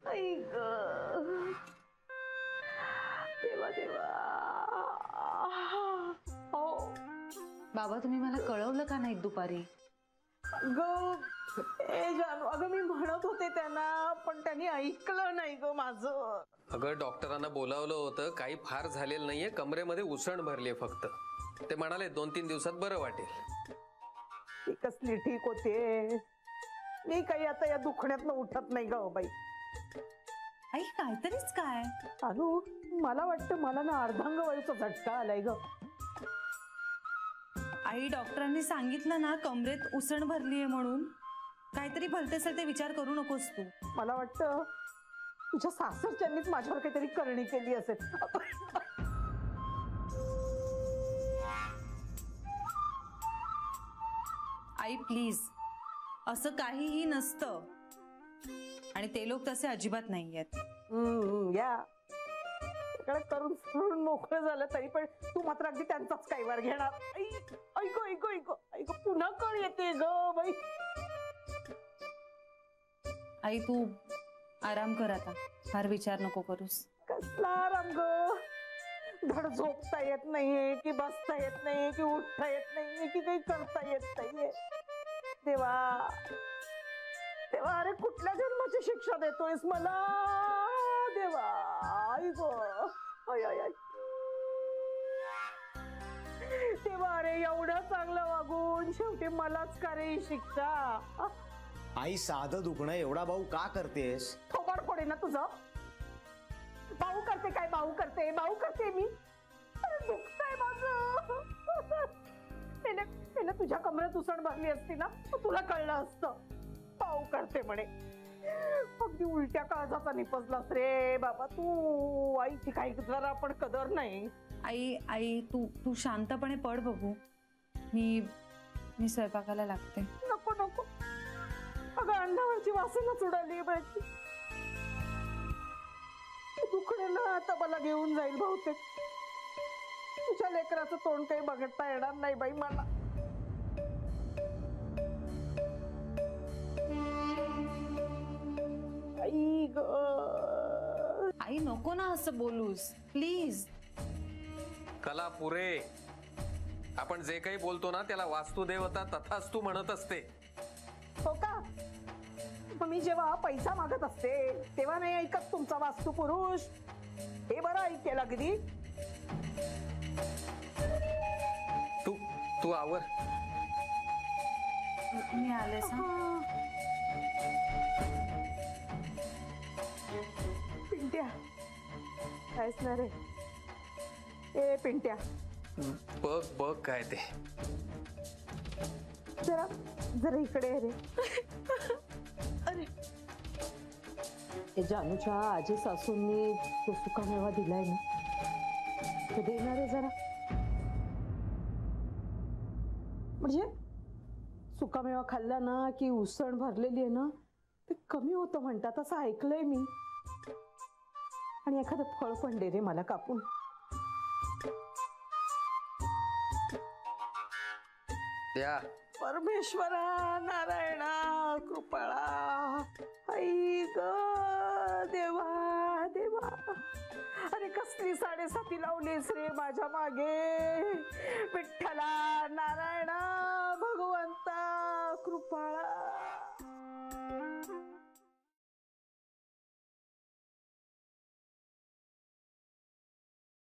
आई ग देवा देवा. हो बाबा तुम्ही मला कळवलं का नाही दुपारी? जानू अगं मी म्हणत होते त्यांना पण त्यांनी ऐकलं नाही ग माझं. अगं डॉक्टरांना बोलावलं होतं, काही फार झालेलं नाहीये, कमरेमध्ये उसण भरलीये फक्त. ते म्हणाले 2-3 दिवसात बरं वाटेल. ती कसली ठीक होते, मी काही आता या दुखण्यातनं उठत नाही ग बाई. आई काहीतरीच काय अनु मला वाटतं मला ना अर्धांगवायूचा झटका आलाय ग. आई डॉक्टरांनी सांगितलं ना कमरेत उसण भरलीये म्हणून. काहीतरी भलते सलते विचार करू नकोस तू. मला वाटतं तुझ्या सासरच्यांनीच माझ्यावर काहीतरी करणी केली असेल. आई प्लीज असं काहीही नसतं आणि ते लोक तसे अजिबात नाहीयेत. या करून सोडून मोकळं झालं तरी पण तू मात्र अगदी त्यांचाच कैवार घेणार. ऐको ऐको ऐको ऐको पुन्हा कळ येते ग बाई. आई तू आराम कर आता, फार विचार नको करूस. कसला आराम ग, धड झोपता येत नाहीये की बसता येत नाहीये की उठता येत नाहीये की काही करता येत नाहीये. देवा देवा अरे कुठल्या जन्माची शिक्षा देतोयस मला देवा. आई गो देवा अरे एवढं चांगलं वागून शेवटी मलाच का रे शिक्षा. आई साधं दुखणं एवढा भाऊ का करतेस? थोबाड फोडे ना तुझं. भाऊ करते काय, भाऊ करते मी. दुखतंय माझं. त्याने तुझ्या कमरेत उसण भरली असती ना तुला कळलं असतं. भाऊ करते म्हणे, अगदी उलट्या काळजाचा निपजलास रे बाबा तू. आईची काही जरा पण कदर नाही. आई आई तू तू शांतपणे पड बघू. मी स्वयंपाकाला लागते. नको नको अगं अन्नावरची वासनच उडाली माझी. दुखणं ना आता मला घेऊन जाईल बहुतेक. तुझ्या लेकराचं तोंड काही बघता येणार नाही बाई मला. आई ग आई नको ना असं बोलूस प्लीज. कला पुरे, आपण जे काही बोलतो ना त्याला वास्तुदेवता तथास्तु म्हणत असते. हो का? मग मी जेव्हा पैसा मागत असते तेव्हा नाही ऐकत तुमचा वास्तू पुरुष. हे बरं ऐकेल अगदी. तू आवर. मी आले पिंट्या कायच ना रे. ए पिंट्या बघ बघ काय ते. जरा जरा इकडे रे. अरे जानूच्या आजी सासूंनी तो सुकामेवा दिलाय ना, तो देणार आहे जरा. म्हणजे सुकामेवा खाल्ला ना की उसण भरलेली आहे ना ते कमी होतं म्हणतात असं ऐकलंय मी. आणि एखादं फळ पण दे रे मला कापून. द्या. परमेश्वरा नारायणा कृपाळा. आई ग देवा देवा अरे कसली 7.5 लावलीस रे माझ्या मागे. विठ्ठला नारायणा भगवंता कृपाळा.